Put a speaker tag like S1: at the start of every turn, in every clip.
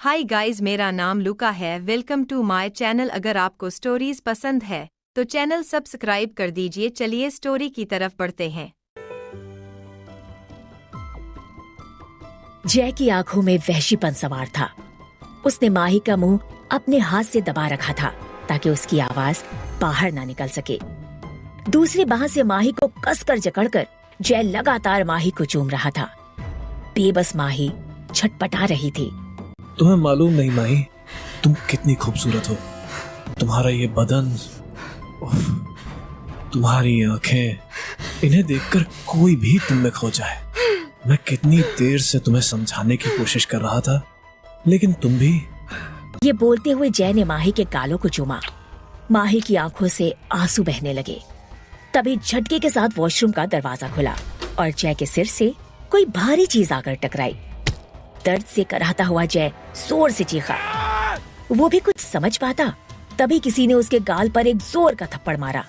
S1: Hi guys, मेरा नाम Luca है। Welcome to my channel. अगर आपको स्टोरीज पसंद है तो चैनल सब्सक्राइब कर दीजिए। चलिए स्टोरी की तरफ बढ़ते हैं।
S2: जय की आंखों में वहशीपन सवार था। उसने माही का मुंह अपने हाथ से दबा रखा था ताकि उसकी आवाज बाहर ना निकल सके। दूसरी बाह से माही को कसकर जकड़कर जय लगातार माही को चूम रहा था। बेबस माही छटपटा रही थी।
S3: तुम्हें मालूम नहीं माही, तुम कितनी खूबसूरत हो। तुम्हारा ये बदन, तुम्हारी आंखें, इन्हें देखकर कोई भी तुम में खो जाए। मैं कितनी देर से तुम्हें समझाने की कोशिश कर रहा था, लेकिन तुम भी।
S2: ये बोलते हुए जय ने माही के गालों को चूमा। माही की आंखों से आंसू बहने लगे। तभी झटके के साथ वॉशरूम का दरवाजा खुला और जय के सिर से कोई भारी चीज आकर टकराई। दर्द से कराहता हुआ जय जोर से चीखा। वो भी कुछ समझ पाता तभी किसी ने उसके गाल पर एक जोर का थप्पड़ मारा।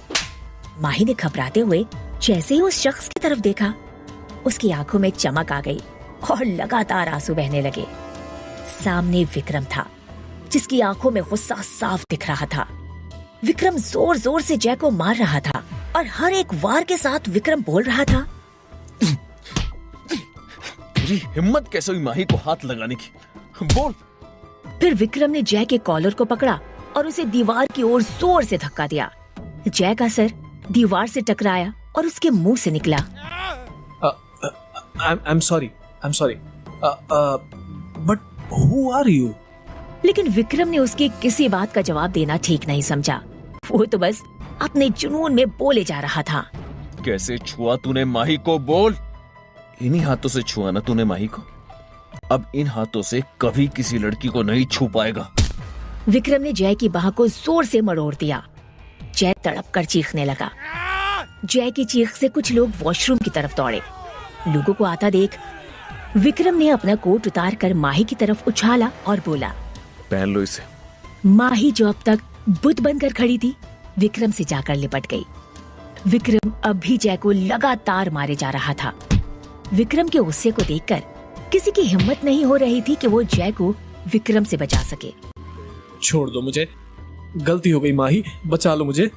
S2: माही ने घबराते हुए जैसे ही उस शख्स की तरफ देखा, उसकी आंखों में चमक आ गई और लगातार आंसू बहने लगे। सामने विक्रम था, जिसकी आंखों में गुस्सा साफ दिख रहा था। विक्रम जोर जोर से जय को मार रहा था और हर एक वार के साथ विक्रम बोल रहा था,
S4: तेरी हिम्मत कैसे हुई माही को हाथ लगाने की? बोल।
S2: फिर विक्रम ने जय के कॉलर को पकड़ा और उसे दीवार की ओर जोर से धक्का दिया। जय का सर दीवार से टकराया और उसके मुंह से निकला,
S3: I'm sorry, but who are you?
S2: लेकिन विक्रम ने उसकी किसी बात का जवाब देना ठीक नहीं समझा। वो तो बस अपने जुनून में बोले जा रहा था।
S4: कैसे छुआ तूने माही को? बोल। इन्हीं हाथों से छुआ ना तूने माही को। अब इन हाथों से कभी किसी लड़की को नहीं छू पाएगा।
S2: विक्रम ने जय की बाह को जोर से मरोड़ दिया। जय तड़प कर चीखने लगा। जय की चीख से कुछ लोग वॉशरूम की तरफ दौड़े। लोगों को आता देख विक्रम ने अपना कोट उतार कर माही की तरफ उछाला और बोला,
S4: पहन लो इसे।
S2: माही जो अब तक बुत बनकर खड़ी थी, विक्रम से जाकर लिपट गई। विक्रम अब भी जय को लगातार मारे जा रहा था। विक्रम के गुस्से को देखकर किसी की हिम्मत नहीं हो रही थी कि वो जय को विक्रम से बचा सके।
S3: छोड़ दो मुझे, गलती हो गई माही, बचा लो मुझे।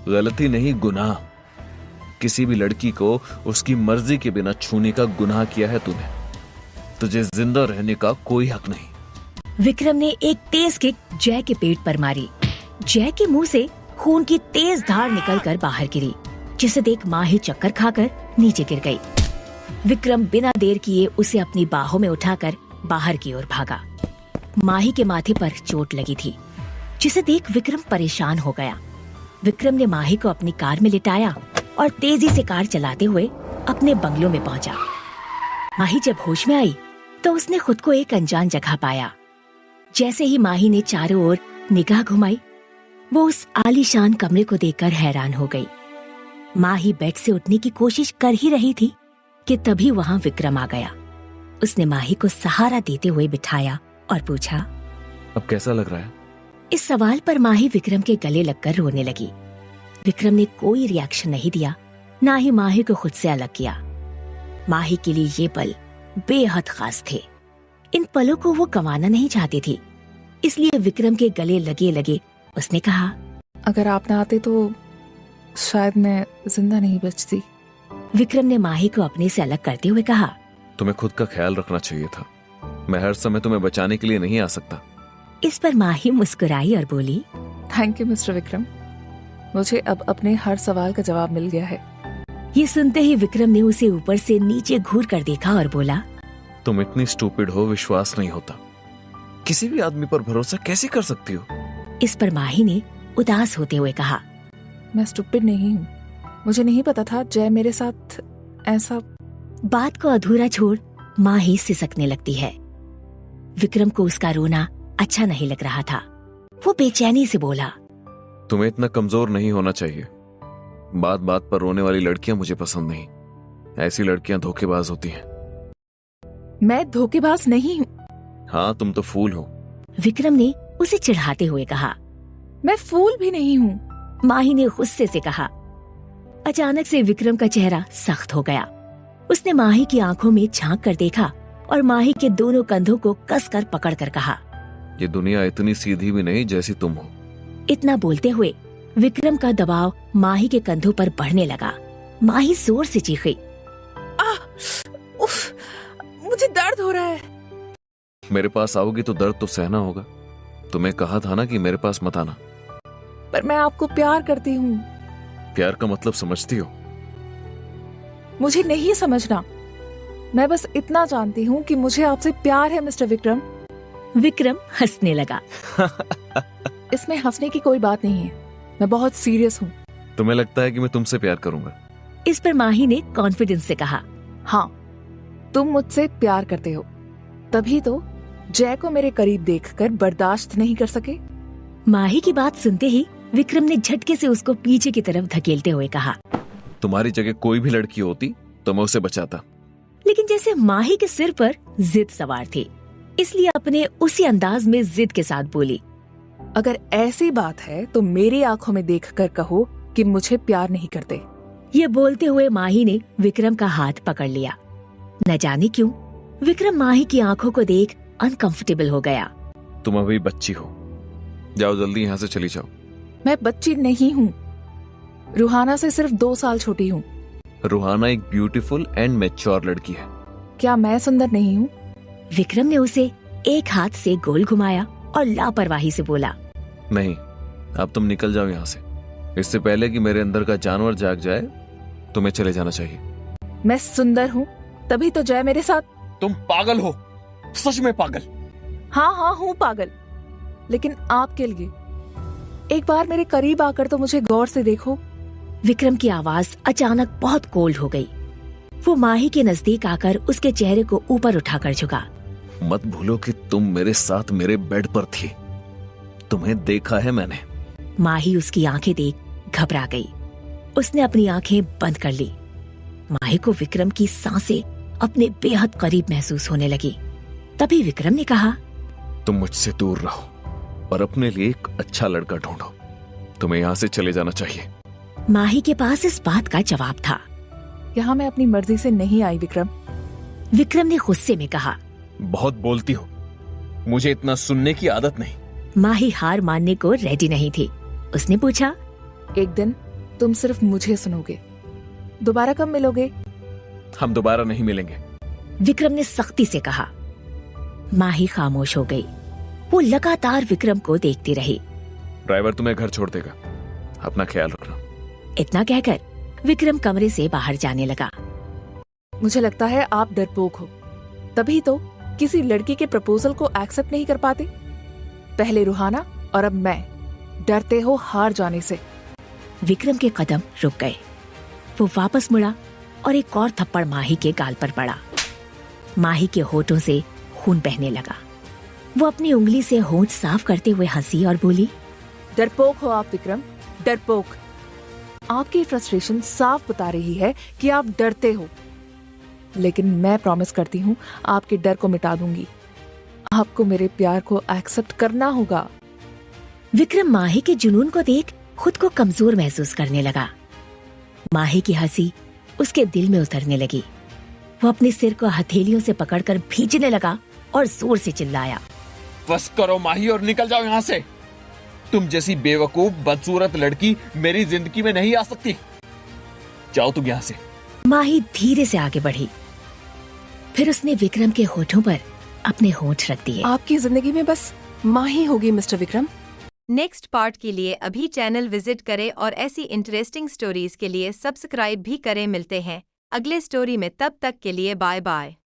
S4: गलती नहीं, गुनाह। किसी भी लड़की को उसकी मर्जी के बिना छूने का गुनाह किया है तूने। तुझे जिंदा रहने का कोई हक नहीं।
S2: विक्रम ने एक तेज किक जय के पेट पर मारी। जय के मुंह से खून की तेज धार निकलकर बाहर गिरी, जिसे देख माही चक्कर खाकर नीचे गिर गई। विक्रम बिना देर किए उसे अपनी बाहों में उठाकर बाहर की ओर भागा। माही के माथे पर चोट लगी थी, जिसे देख विक्रम परेशान हो गया। विक्रम ने माही को अपनी कार में लिटाया और तेजी से कार चलाते हुए अपने बंगलों में पहुंचा। माही जब होश में आई तो उसने खुद को एक अनजान जगह पाया। जैसे ही माही ने चारों ओर निगाह घुमाई, वो उस आलीशान कमरे को देखकर हैरान हो गई। माही बेड से उठने की कोशिश कर ही रही थी कि तभी वहाँ विक्रम आ गया। उसने माही को सहारा देते हुए बिठाया और पूछा,
S4: अब कैसा लग रहा है?
S2: इस सवाल पर माही विक्रम के गले लगकर रोने लगी। विक्रम ने कोई रिएक्शन नहीं दिया, ना ही माही को खुद से अलग किया। माही के लिए ये पल बेहद खास थे। इन पलों को वो गंवाना नहीं चाहती थी, इसलिए विक्रम के गले लगे लगे उसने कहा,
S5: अगर आप ना आते तो शायद मैं जिंदा नहीं बचती।
S2: विक्रम ने माही को अपने से अलग करते हुए कहा,
S4: तुम्हें खुद का ख्याल रखना चाहिए था। मैं हर समय तुम्हें बचाने के लिए नहीं आ सकता।
S2: इस पर माही मुस्कुराई और बोली,
S5: थैंक यू मिस्टर विक्रम, मुझे अब अपने हर सवाल का जवाब मिल गया है।
S2: ये सुनते ही विक्रम ने उसे ऊपर से नीचे घूर कर देखा और बोला,
S4: तुम इतनी स्टूपिड हो, विश्वास नहीं होता। किसी भी आदमी पर भरोसा कैसे कर सकती हो?
S2: इस पर माही ने उदास होते हुए कहा,
S5: मैं स्टूपिड नहीं हूँ, मुझे नहीं पता था जय मेरे साथ ऐसा।
S2: बात को अधूरा छोड़ माही सिसकने लगती है। विक्रम को उसका रोना अच्छा नहीं लग रहा था। वो बेचैनी से बोला,
S4: तुम्हें इतना कमजोर नहीं होना चाहिए। बात बात पर रोने वाली लड़कियां मुझे पसंद नहीं। ऐसी लड़कियां धोखेबाज होती हैं।
S5: मैं धोखेबाज नहीं हूँ।
S4: हाँ, तुम तो फूल हो।
S2: विक्रम ने उसे चिढ़ाते हुए कहा।
S5: मैं फूल भी नहीं हूँ,
S2: माही ने गुस्से से कहा। अचानक से विक्रम का चेहरा सख्त हो गया। उसने माही की आंखों में झांक कर देखा और माही के दोनों कंधों को कसकर पकड़कर कहा,
S4: ये दुनिया इतनी सीधी भी नहीं जैसी तुम हो।
S2: इतना बोलते हुए विक्रम का दबाव माही के कंधों पर बढ़ने लगा। माही जोर से चीखी।
S5: उफ, मुझे दर्द हो रहा है।
S4: मेरे पास आओगी तो दर्द तो सहना होगा। तुम्हें कहा था ना कि मेरे पास मत आना।
S5: पर मैं आपको प्यार करती हूँ।
S4: प्यार का मतलब समझती हो?
S5: मुझे नहीं समझना। मैं बस इतना जानती हूँ कि मुझे आपसे प्यार है मिस्टर विक्रम।
S2: विक्रम हंसने लगा।
S5: इसमें हंसने की कोई बात नहीं है। मैं बहुत सीरियस हूँ।
S4: तुम्हें लगता है कि मैं तुमसे प्यार करूंगा?
S2: इस पर माही ने कॉन्फिडेंस से कहा।
S5: हाँ, तुम मुझसे प्यार करते हो, तभी तो जय को मेरे करीब देखकर बर्दाश्त नहीं कर सके।
S2: माही की बात सुनते ही विक्रम ने झटके से उसको पीछे की तरफ धकेलते हुए कहा।
S4: तुम्हारी जगह कोई भी लड़की होती तो मैं उसे बचाता।
S2: लेकिन जैसे माही के सिर पर जिद सवार थी, इसलिए अपने उसी अंदाज में जिद के साथ बोली।
S5: अगर ऐसी बात है तो मेरी आंखों में देखकर कहो कि मुझे प्यार नहीं करते।
S2: ये बोलते हुए माही ने विक्रम का हाथ पकड़ लिया। न जाने क्यों विक्रम माही की आंखों को देख अनकंफर्टेबल हो गया।
S4: तुम अभी बच्ची हो, जाओ जल्दी यहाँ से चली जाओ।
S5: मैं बच्ची नहीं हूँ, रूहाना से सिर्फ 2 साल छोटी हूँ।
S4: रूहाना एक ब्यूटीफुल एंड मैच्योर लड़की है।
S5: क्या मैं सुंदर नहीं हूँ?
S2: विक्रम ने उसे एक हाथ से गोल घुमाया और लापरवाही से बोला।
S4: नहीं, अब तुम निकल जाओ यहाँ से। इससे पहले कि मेरे अंदर का जानवर जाग जाए, तुम्हें चले जाना चाहिए।
S5: मैं सुंदर हूँ, तभी तो जय मेरे साथ।
S4: तुम पागल हो, सच में पागल।
S5: हाँ हूँ पागल, लेकिन आपके लिए। एक बार मेरे करीब आकर तो मुझे गौर से देखो।
S2: विक्रम की आवाज अचानक बहुत कोल्ड हो गई। वो माही के नजदीक आकर उसके चेहरे को ऊपर उठाकर झुका।
S4: मत भूलो कि तुम मेरे साथ मेरे बेड पर थी। तुम्हें देखा है मैंने।
S2: माही उसकी आंखें देख घबरा गई। उसने अपनी आंखें बंद कर ली। माही को विक्रम की सांसें अपने बेहद करीब महसूस होने लगी। तभी विक्रम ने कहा,
S4: तुम मुझसे दूर रहो और अपने लिए एक अच्छा लड़का ढूंढो। तुम्हें यहाँ से चले जाना चाहिए।
S2: माही के पास इस बात का जवाब था।
S5: यहाँ मैं अपनी मर्जी से नहीं आई विक्रम।
S2: विक्रम ने गुस्से में कहा।
S4: बहुत बोलती हो, मुझे इतना सुनने की आदत नहीं।
S2: माही हार मानने को रेडी नहीं थी। उसने पूछा,
S5: एक दिन तुम सिर्फ मुझे सुनोगे, दोबारा कब मिलोगे?
S4: हम दोबारा नहीं मिलेंगे।
S2: विक्रम ने सख्ती से कहा। माही खामोश हो गई। वो लगातार विक्रम को देखती रही।
S4: ड्राइवर तुम्हें घर छोड़ देगा, अपना ख्याल रखना।
S2: इतना कहकर विक्रम कमरे से बाहर जाने लगा।
S5: मुझे लगता है आप डरपोक हो, तभी तो किसी लड़की के प्रपोजल को एक्सेप्ट नहीं कर पाते। पहले रूहाना और अब मैं। डरते हो हार जाने से।
S2: विक्रम के कदम रुक गए। वो वापस मुड़ा और एक और थप्पड़ माही के गाल पर पड़ा। माही के होठों से खून बहने लगा। वो अपनी उंगली से होंठ साफ करते हुए हंसी और बोली,
S5: डरपोक हो आप विक्रम, डरपोक। आपकी फ्रस्ट्रेशन साफ बता रही है कि आप डरते हो, लेकिन मैं प्रॉमिस करती हूँ आपके डर को मिटा दूंगी। आपको मेरे प्यार को एक्सेप्ट करना होगा।
S2: विक्रम माही के जुनून को देख खुद को कमजोर महसूस करने लगा। माही की हंसी उसके दिल में उतरने लगी। वो अपने सिर को हथेलियों से पकड़कर भींचने लगा और जोर से चिल्लाया,
S4: बस करो माही और निकल जाओ यहाँ से। तुम जैसी बेवकूफ बदसूरत लड़की मेरी जिंदगी में नहीं आ सकती। जाओ तुम यहाँ से।
S2: माही धीरे से आगे बढ़ी। फिर उसने विक्रम के होठों पर अपने होठ रख दिए।
S5: आपकी जिंदगी में बस माही होगी मिस्टर विक्रम।
S1: नेक्स्ट पार्ट के लिए अभी चैनल विजिट करें और ऐसी इंटरेस्टिंग स्टोरीज के लिए सब्सक्राइब भी करें। मिलते हैं अगले स्टोरी में, तब तक के लिए बाय बाय।